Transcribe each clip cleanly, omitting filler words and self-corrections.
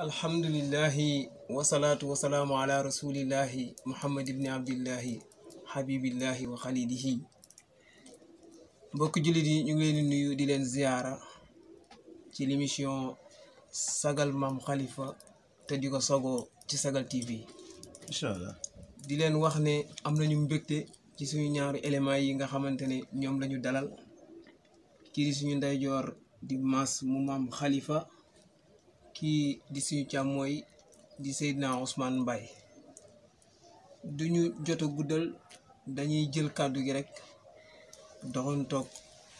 alhamdulillahi wasalaatu wasalaamu ala rasulillahi muhammad ibni abdillahi habibillahi wa xalidihi mbokk jullit yi ñu ngi leen di nuyu di leen ziyaara ci l'émission sagal maam Khalifa te di ko sogoo ci Sagal TV inchallah di leen wax ne am nañu mbégte ci suñu ñaari éléments yi nga xamante ne ñoom lañu dalal kii di suñu ndeyjoor di Mass mu maam Khalifa kii di suñu càmmooy di Seydina Ousmane Mbaye duñu jot a guddal dañuy jël kàddu gi rek doxoon toog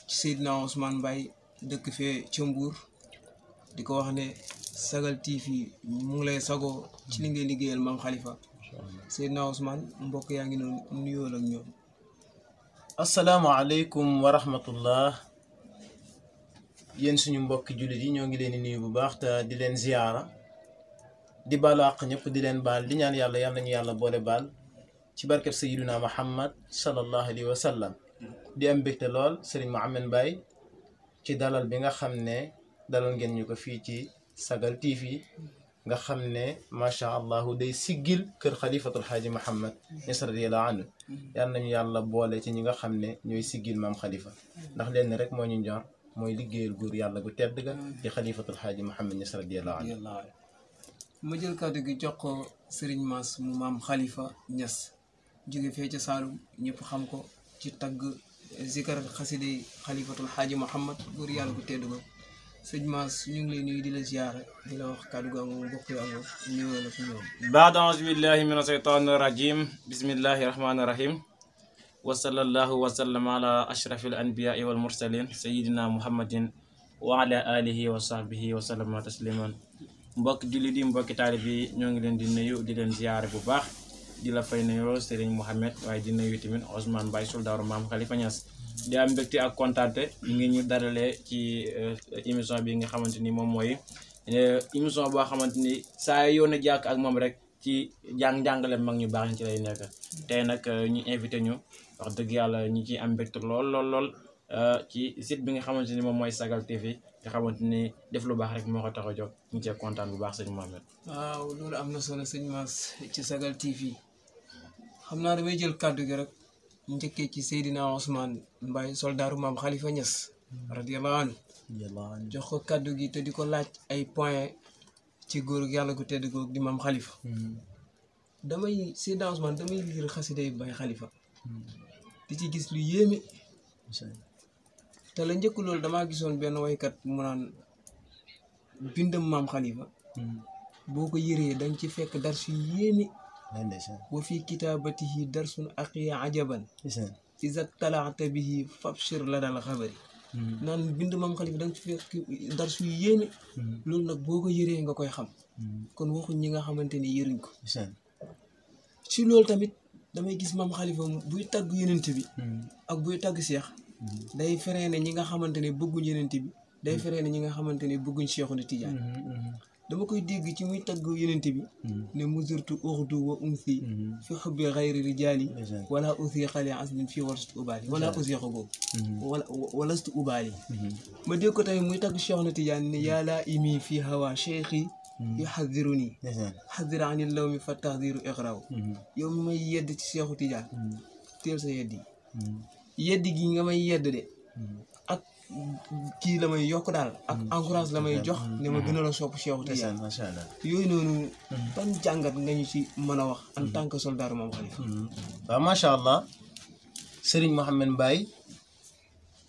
ci Seydina Ousmane Mbaye dëkk fee ca Mbuur di ko wax ne Sagal TV mu ngi lay sagoo ci li ngay liggéeyal maam Khalifa Seydina Ousmane mbokk yaa ngi noonu nuyoo ak ñoom. asalaamaaleykum wa rahmatullah yéen suñu mbokki jullit yi ñoo ngi leen di nuyu bu baax te di leen ziyaara di baalu àq ñëpp di leen baal di ñaan yàlla yal nañu yàlla boole baal ci barkeb sayyiduna Muhammad sallallahu alayhi wa sallam di am mbégte lool Serigne Mohamed Mbaye ci dalal bi nga xam ne dalal ngeen ñu ko fii ci Sagal TV nga xam ne macha allah day siggil kër xalifatul xaaji Muhammad Niass radiyallahu anhu yal nañu yàlla boole ci ñi nga xam ne ñooy siggil maam Khalifa ndax leen rek moo ñu ñor mooy liggéeyal góor yàlla gu tedd ga di xalifatul xaaji Muhammad Niass radiyallahu anhu. ma jël kàddu gi jox ko Serigne Mass mu maam Khalifa Niass jóge fee ca Saalum ñëpp xam ko ci tagg zikar xaside xalifatul xaaji Muhammad góor yàlla gu tedd ga sëñ Mass ñu ngi lay nuyu di la ziyaare di la wax kàddu gaa moom mbokk yaa moom ñëwee la fi ñoom. baada auzu billahi mina shaytaani rajim bismillahi rahmaani rahim wa sallallahu wa sallam ala ashrafil anbiyaai wal mursalin sayidina muhammadin wa ala alihi wa sahbihi wa sallama tasliman mbokki jullit yi mbokki taalib yi ñoo ngi leen di nuyu di leen ziyaare bu baax di la fay nuyoo Serigne Mohamed waaye di nuyu tamit Ousmane Mbaye soldaaru maam Khalifa Niass di am mbégte ak kontaante ñu ngi ñu dalalee ci émission bi nga xamante ni moom mooy émission boo xamante ni saa yoon a jàkk ak moom rek ci jàngale mag ñu baax ñu ci lay nekk tey nag ñu invité ñu wax dëgg yàlla ñu ci am mbégte lool ci site bi nga xamante ni moom mooy Sagal TV nga xamante ni def lu baax rek moo ko tax a jóg ñu cee kontaan bu baax sëñ Mohamed. waaw loolu am na solo sëñ Mass ci Sagal TV xam naa damay jël kàddu gi rek njëkkee ci Seydina Ousmane Mbaye soldaaru maam Khalifa Niass radiyallahu anhu jox ko kàddu gi te di ko laaj ay point ci góor yàlla gu tedd googu di maam Khalifa Seydina Ousmane damay liir xasida yi Baye Khalifa di ci gis lu yéeme te la njëkk loolu damaa gisoon benn waykat mu naan bindam maam Khalifa boo ko yëree danga ci fekk darsu yéeme wa fi kitaabatihi darsun aqiya ajaban iza talaata bihi fabshir la dal xabari naan bind maam Khalifa danga ci fekk darsu yéeme loolu nag boo ko yëree nga koy xam kon waxuñ ñi nga xamante ni yëruñ ko ci loolu tamit damay gis maam Khalifa buy tagg yenent bi ak buy tagg seex day feree ne ñi nga xamante ne bëgguñ yenent bi day feree ne ñi nga xamante ne bëgguñ Seexuna Tijaan dama koy dégg ci muy tagg yenent bi ne muzirtu uxdu wa umsi fi xubbi xayri rijaali wala usi xali aslin fii walastu ubaali wala usi xogoogu walastu ubaali ma dégg ko tamit muy tagg Seexuna Tijaan ne yàlla imi fii hawa cheikhi yuxadiruni xadir ani law mi fa taxdiru iqraw yow mi may yedd ci Seexu Tijaan teel sa yedd yi yedd gi nga may yedd de ak kii la may yokk daal ak encourage la may jox ne ma gën a la sopp Seexu Tijaan yooyu noonu ban jàngat nga ñu ci mën a wax en tant que soldat maam Khalifa. waaw macha allah Serigne Mohamed Mbaye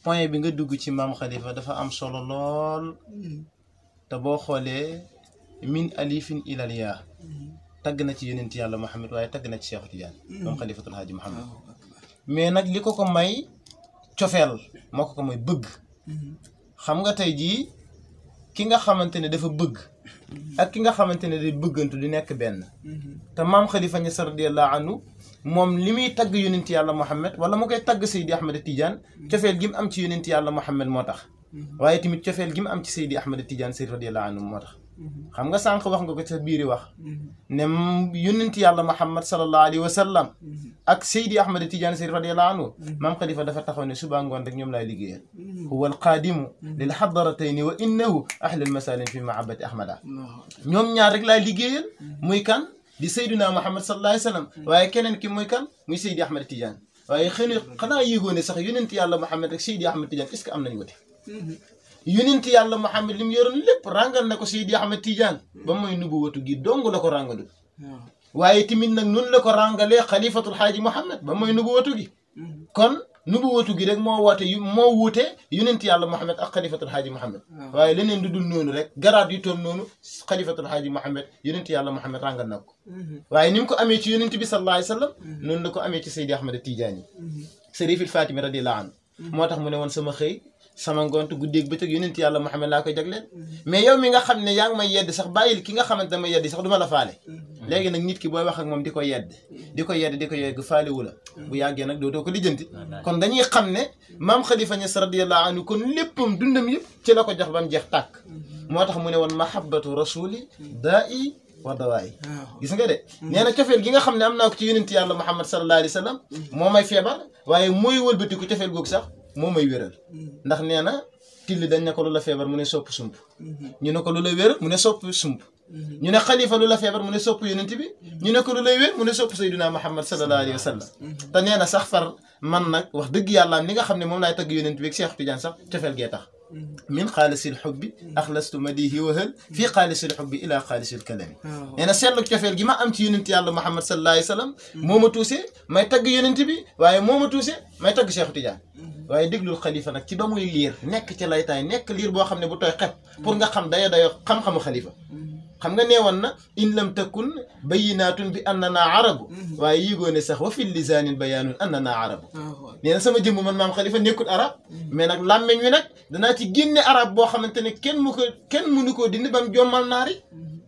point bi nga dugg ci maam Khalifa dafa am solo lool te boo xoolee min alifin ilal yaa tagg na ci yonent yàlla Muhammad waaye tagg na ci Seexu Tijaan moom Khalifatul Haaji Muhammad mais nag li ko may cofeel moo ko may bëgg xam nga tey jii ki nga xamante ne dafa bëgg ak ki nga xamante ne day bëggantu di nekk benn te maam Khalifa Niass radiyallahu anhu moom li muy tagg yonent yàlla Muhammad wala mu koy tagg Seydi Ahmad Tidiane cofeel gi mu am ci yonent yàlla Muhammad moo tax waaye tamit cofeel gi mu am ci Seydi Ahmad Tidiane Seydi radiyallahu anhu moo tax xam nga sànq wax nga ko sa biiri wax ne yonent yàlla Muhammad sallallahu alayhi wa sallam ak Seydi Ahmad Tidiane Chérif radiyallahu anhu maam Khalifa dafa taxaw ne suba ngoon rek ñoom laay liggéeyal huwa alqaadimu lil xadaratayni wa innahu ahlul masalin fi mahabbati ahmada ñoom ñaar rek laay liggéeyal muy kan di Seydina Muhammad sallallahu alayhi wa sallam waaye keneen ki muy kan muy Seydi Ahmad Tidiane waaye xanaa yéegoo ne sax yonent yàlla Muhammad rek Seydi Ahmad Tidiane est-ce que am nañ wote yonent yàlla Muhammad li mu yoroon lépp ràngal na ko Seydi Ahmad Tidiane ba mooy nubuwatu gi dong la ko ràngalul waaye tamit nag noonu la ko ràngalee xalifatul xaaji Muhammad ba mooy nubuwatu gi kon nubuwatu gi rek moo wuute yonent yàlla Muhammad ak xalifatul xaaji Muhammad waaye leneen lu dul noonu rek garaat yu toll noonu xalifatul xaaji Muhammad yonent yàlla Muhammad ràngal na ko waaye ni mu ko amee ci yonent bi sallallahu alayhi wa sallam noonu la ko amee ci Seydi Ahmad Tidiane yi Sërifil Fatimi radiyallahu anhu moo tax mu ne woon sama xëy sama ngont guddeeg bëccëg yonent yàlla Muhammad laa koy jagleel mais yow mi nga xam ne yaa ngi may yedd sax bàyyil ki nga xamante ne may yedd sax du ma la faale léegi nag nit ki booy wax ak moom di ko yedd faale wu la bu yàggee nag dootoo ko lijjanti kon dañuy xam ne maam Khalifa Niass radiyallahu anhu kon léppam dundam yëpp ci la ko jox ba mu jeex tàkk moo tax mu ne woon mahabbatu rasuli daa i wa dawaay gis nga de nee na cofeel gi nga xam ne am naa ko ci yonent yàlla Muhammad sallallahu alayhi wa sallam moo may feebar waaye mooy wëlbatiku cofeel googu sax moo may wéral ndax nee na tilli dañ ne ko lu la feebar mu ne sopp sump ñu ne ko lu la wér mu ne sopp sump ñu ne xalifa lu la feebar mu ne sopp yonent bi ñu ne ko lu lay wér mu ne sopp sayyidina Muhammad sallallahu alayhi wa sallam te nee na sax far man nag wax dëgg yàlla am li nga xam ne moom laay tagg yonent bi ak Cheikh Tidiane sax cofeel gee tax min xaalisil xubbi axlastu madihi wahal fii xaalisil xubbi ila xaalisil kalami nee na seetlu cofeel gi ma am ci yonent yàlla Muhammad sallallahu alayhi wa sallam moo ma tuusee may tagg yonent bi waaye moo ma tuusee may tagg Cheikh Tidiane waaye déglul xalifa nag ci ba muy liir nekk ci laytaay nekk liir boo xam ne bu tooy xep pour nga xam dayo xam-xamu xalifa xam nga neewoon na in lam takun bayinaatun bi annana arabu waaye yigoo ne sax wa fi lisaanin bayaanun annana arabu nee na sama jëmm man maam xalifa nekkul arab mais nag làmmeñ wi nag danaa ci génne arab boo xamante ne kenn mënu koo dindi ba mu jommal naar yi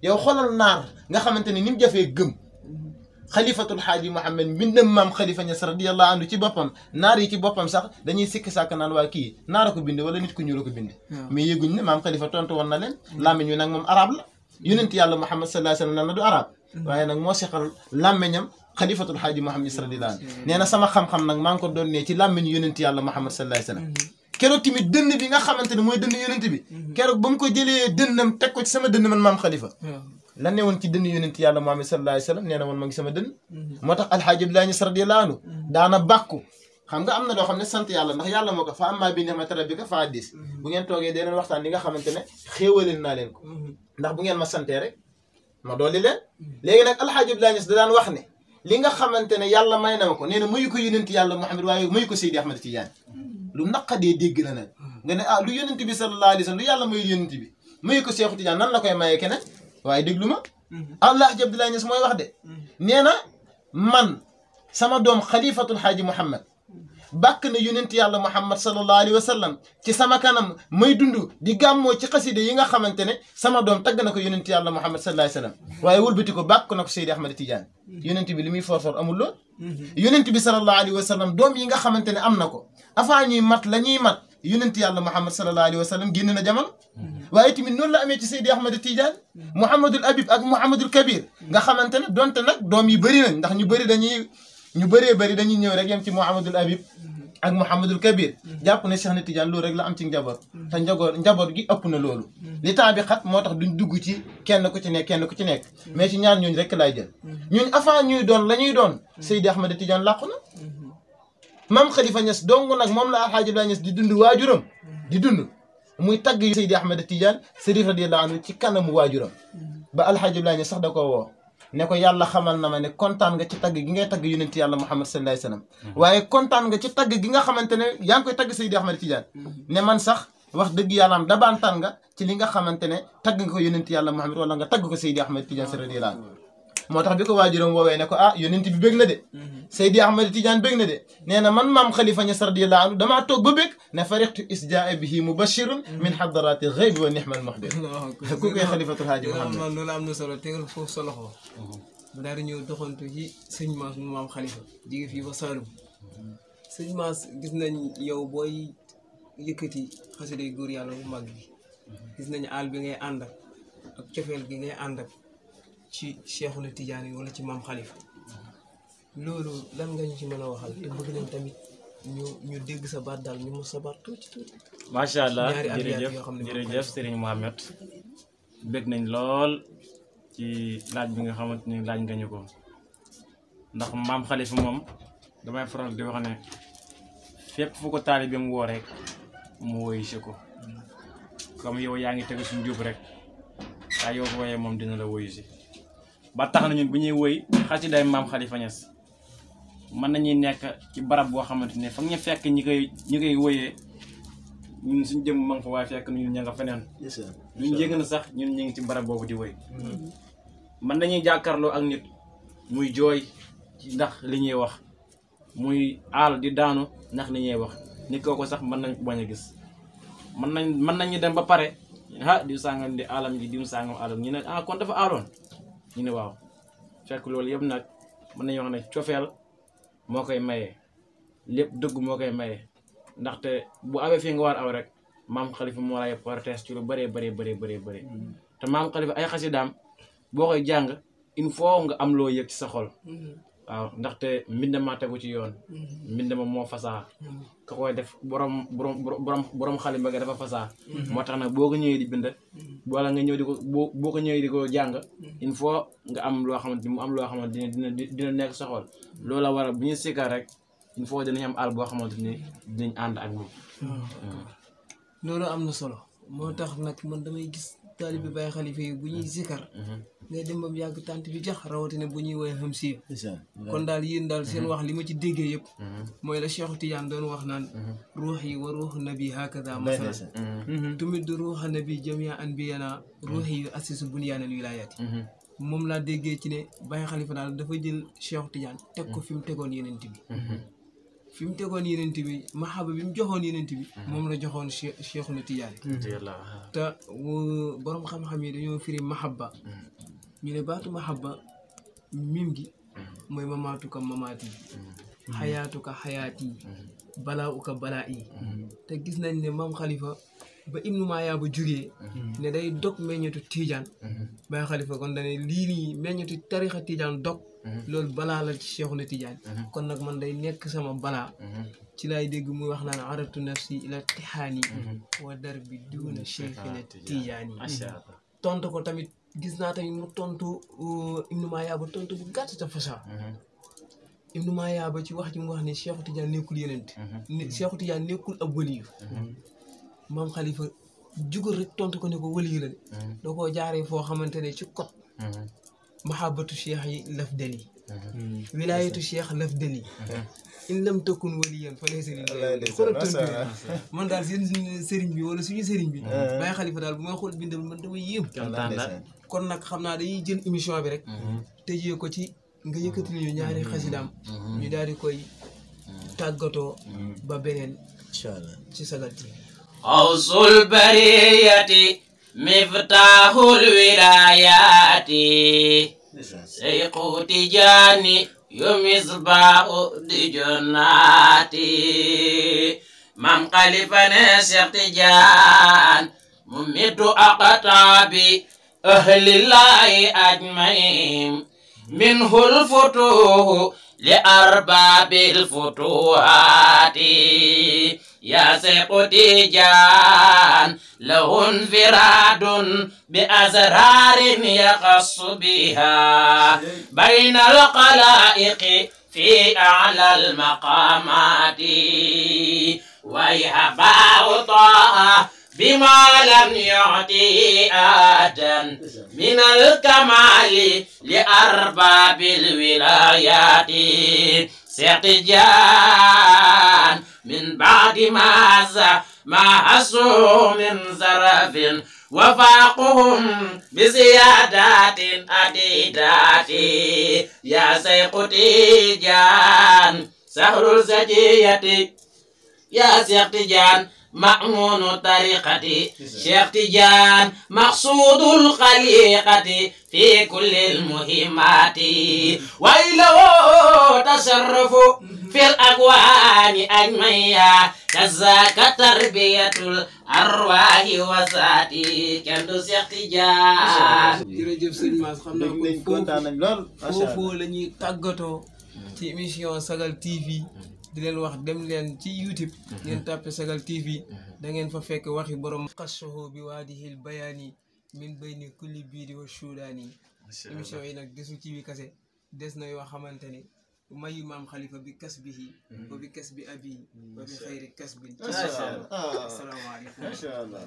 yow xoolal naar nga xamante ne ni mu jafee gëm xalifatul xaaji Muhammad mbindam maam Khalifa Niass radiyallahu anhu ci boppam naar yi ci boppam sax dañuy sikki sàkk naan waa kii naara ko bind wala nit ku ñuul ko bind mais yëguñ ne maam Khalifa tontu woon na leen làmmeñ wi nag moom arab la yonent yàlla Muhammad sallallahu alayhi wa sallam na du arab waaye nag moo seqal làmmeñam xalifatul xaaji Muhammad Niass radiyallahu anhu nee na sama xam-xam nag maa ngi ko doon ne ci làmmeñu yonent yàlla Muhammad sallallahu alayhi wa sallam keroog tamit dënn bi nga xamante ne mooy dënn yonent bi keroog ba mu ko jëlee dënnam teg ko ci sama dënn man maam Khalifa la ne woon ci dënn yonent yàlla Muhammad sallallahu alayhi wa sallam nee na woon ma ngi sama dënn moo tax alxaaji Abdoulaye Niass radiyallahu anhu daana bàkku xam nga am na loo xam ne sant yàlla ndax yàlla moo ko fa amma bi ni'mati rabbika fa haddis bu ngeen toogee dee leen waxtaan li nga xamante ne xéewaleel naa leen ko ndax bu ngeen ma santee rek ma dolli leen léegi nag alxaaji Abdoulaye Niass da daan wax ne li nga xamante ne yàlla may na ma ko nee na mayu ko yonent yàlla Muhammad waaye mayu ko Seydi Ahmad Tidiane lu naqadee dégg la nag nga ne ah lu yonent bi sallallahu alayhi wa sallam lu yàlla mayu yonent bi mayu ko Cheikh Tidiane nan la koy mayee keneen waaye déglu ma alxaaji Abdoulaye Niass mooy wax de nee na man sama doom xalifatul xaaji Muhammad bàkk na yonent yàlla Muhammad sallallahu alayhi wa sallam ci sama kanam may dund di gàmmoo ci xaside yi nga xamante ne sama doom tagg na ko yonent yàlla Muhammad sallallahu alayhi wa sallam waaye wëlbati ko bàkk na ko Seydi Ahmad Tidiane yonent bi li muy forfor amul lool yonent bi sallallahu alayhi wa sallam doom yi nga xamante ne am na ko avant ñuy mat la ñuy mat yonent yàlla Muhammad sallallahu alayhi wa sallam génn na jamono waaye tamit noonu la amee ci Seydi Ahmad Tidiane Mouhamadul Habib ak Mouhamadul Kabir nga xamante ne donte nag doom yi bëri nañ ndax ñu bëree bëri dañuy ñëw rek yem ci Mouhamadul Habib ak Mouhamadul Kabir jàpp ne Cheikh na Tidiane loolu rek la am ci njaboot te njaboot gi ëpp na loolu li temps bi xat moo tax duñ dugg ci kenn ku ci nekk mais ci ñaar ñooñu rek laay jël ñooñu avant ñuy doon la ñuy doon Seydi Ahmad Tidiane làqu na maam Khalifa Niass dong nag moom la alxaaji Abdoulaye Niass di dund waajuram di dund muy tagg Seydi Ahmad Tidiane Chérif radiyallahu anhu ci kanamu waajuram ba alxaaji Abdoulaye Niass sax da ko woo ne ko yàlla xamal na ma ne kontaan nga ci tagg gi ngay tagg yonent yàlla Muhammad sallallahu alayhi wa sallam waaye kontaan nga ci tagg gi nga xamante ne yaa ngi koy tagg Seydi Ahmad Tidiane ne man sax wax dëgg yàlla am dabantaan nga ci li nga xamante ne tagg nga ko yonent yàlla Muhammad wala nga tagg ko Seydi Ahmad Tidiane radiyallahu anhu moo tax bi ko waajuram woowee ne ko ah yonent bi bëgg na de Seydi Ahmad Tidiane bëgg na de nee na man maam Khalifa Niass radiyallahu anhu damaa toog ba bëgg ne farixtu isjaa bihi mubashirun min hadarati ghaybi wa nihmal muxbir ku koy xalifatul haaji Muhammad loolu am na solo tegal foofu sa loxo mu daal di ñëw doxantu ci sëñ Mass mu maam Khalifa jige fii ba Saloum sëñ Mass gis nañ yow booy yëkkati xasida góor yàlla bu mag bi gis nañ àll bi ngay àndal ak cofeel gi ngay ànd ak ci Cheikhul Tidiane wala ci maam Khalifa loolu lan nga ñu ci mën a waxal te bëgg nañ tamit ñu dégg sa baat daal ñu mos sa baat tuuti. macha allah ñaari abyaat jërëjëf yoo xam ne jërëjëf Serigne Mohamed bëgg nañ lool ci laaj bi nga xamante ni laaj nga ñu ko ndax maam Khalifa moom damay faral di wax ne fépp fu ko taalibeem woo rek mu woyu si ko comme yow yaa ngi tegu si njub rek saa yow ko woyee moom dina la woyu si ba tax na ñun bu ñuy woy xasiday maam Khalifa Niass mën nañuy nekk ci barab boo xamante ne fa ñu fekk ñi koy woyee ñun suñ jëm ma nga fa waaye fekk ñun ña nga feneen duñ jégg na sax ñun ñu ngi ci barab boobu di woy mën nañuy jàkkaarloo ak nit muy jooy ci ndax li ñuy wax muy aal di daanu ndax li ñuy wax nit kooku sax mën nañ bañ a gis mën nañu dem ba pare diw sàngam di aalam ji diw sàngam aalam ñu ne kon dafa aaloon ñu ne waaw fekk loolu yëpp nag mën nañu wax ne cofeel moo koy maye lépp dëgg moo koy maye ndaxte bu awee fii nga war aw rek maam Khalifa moo lay partees ci lu bëree bëri te maam Khalifa ay xasidaam boo koy jàng il faut nga am loo yëg ci sa xol waaw ndaxte mbind ma tegu ci yoon mbind ma moo fasaa ka koy def borom xalima ga dafa fasaa moo tax nag boo ko ñëwee di bind wala nga ñëw di ko boo ko ñëwee di ko jàng il faut nga am loo xamante ni mu am loo xamante ni dina nekk sa xol loolu la war a bu ñu sikkar rek il faut dinañ am àll boo xamante ni dinañ ànd ak moom loolu am na solo moo tax nag man damay gis taalibe Baye Khalifa yi bu ñuy sikkar ngay dem ba mu yàgg tànt bi jax rawatina bu ñuy woy xam si kon daal yéen daal seen wax li ma ci déggee yëpp mooy la Cheikh Tidiane doon wax naan ruux yi wa ruux nabi hakada masala tumit ruuxa nabi jamia anbiyana ruux yi assisu bunyaanal wilayaati moom laa déggee ci ne Baye Khalifa daal dafa jël Cheikh Tidiane teg ko fi mu tegoon yenent bi fi mu tegoon yenent bi mahaba bi mu joxoon yenent bi moom la joxoon Cheikhul Tidiane te borom xam-xam yi dañoo firi mahaba ñu ne baatu mahaba mim gi mooy mamaatuka mamaati xayaatuka xayaati balaauka balaa yi te gis nañ ne maam Khalifa ba Ibnu Mayaaba jugee ne day dog meññetu Tidiane Baye Khalifa kon dane lii nii meññetu tarixa Tidiane dog loolu balaa la ci Cheikhul Tidiane kon nag man day nekk sama balaa ci laay dégg muy wax naan aratu nafsi ila tixaani wa dar bi duuna cheikhina Tidiane tontu ko tamit gis naa tamit mu tontu Ibnu Mayaaba tontu bu gàtt te fasaa Ibnu Mayaaba ci wax ji mu wax ne Cheikh Tidiane nekkul yenent Cheikh Tidiane nekkul ab waliyu maam Khalifa jugal rek tontu ko ne ko waliyu la de doo koo jaaree foo xamante ne ci kot mahabatu cheikh yi laf dali wilayatu cheikh laf dali in lam takun waliyan fa laysa lillahi xoolal tontu man daal seen sëriñ bi wala suñu sëriñ bi Baye Khalifa daal bu may xool bindal man dama yéem kon nag xam naa dañuy jël émission bi rek tëjee ko ci nga yëkkati ñu ñaari xasidaam ñu daal di koy tàggatoo ba beneen inchallah ci Sagal TV awsul bariyati miftahul wilayati Seexu Tijaani yu misbaahu di jonnaati Maam Khalifa ne Seex Tijaan mu mitu aqtaabi ahlillahi ajmain minhul futuhu li arbaabil futuhaati يا سيق تيجان له انفراد بأسرار يخص بها بين الخلائق في أعلى المقامات ويهباه طه بما لم يعطي آدا من الكمال لأرباب الولايات سيقجان من بعد ما حسوا من زرف وفاقهم بزيادات عديدات يا سيق تيجان سهر الزكية يا سيق تيجان مأمون طريقتي شيخ تجان مقصود الخليقة في كل المهمات وإله تصرف في الأكوان أجمعها كذاك تربية الأرواح وذاتي كندو شيخ تجان jërëjëf sëñ Mass xam naa dégg nañ kontaan nañ lool foofu la ñuy tàggatoo ci émission Sagal TV di leen wax dem leen ci YouTube ngeen tàppe Sagal TV da ngeen fa fekk waxi borom xassoho bi waadihil bayaani min bayni kulli biidi wa shudaani émission yi nag desul ci wi kase des na yoo xamante ni mayu maam xalifa bi kas bihi wa bi kas bi abi wa bi xayri kas bin asalaamaaleykum macha allah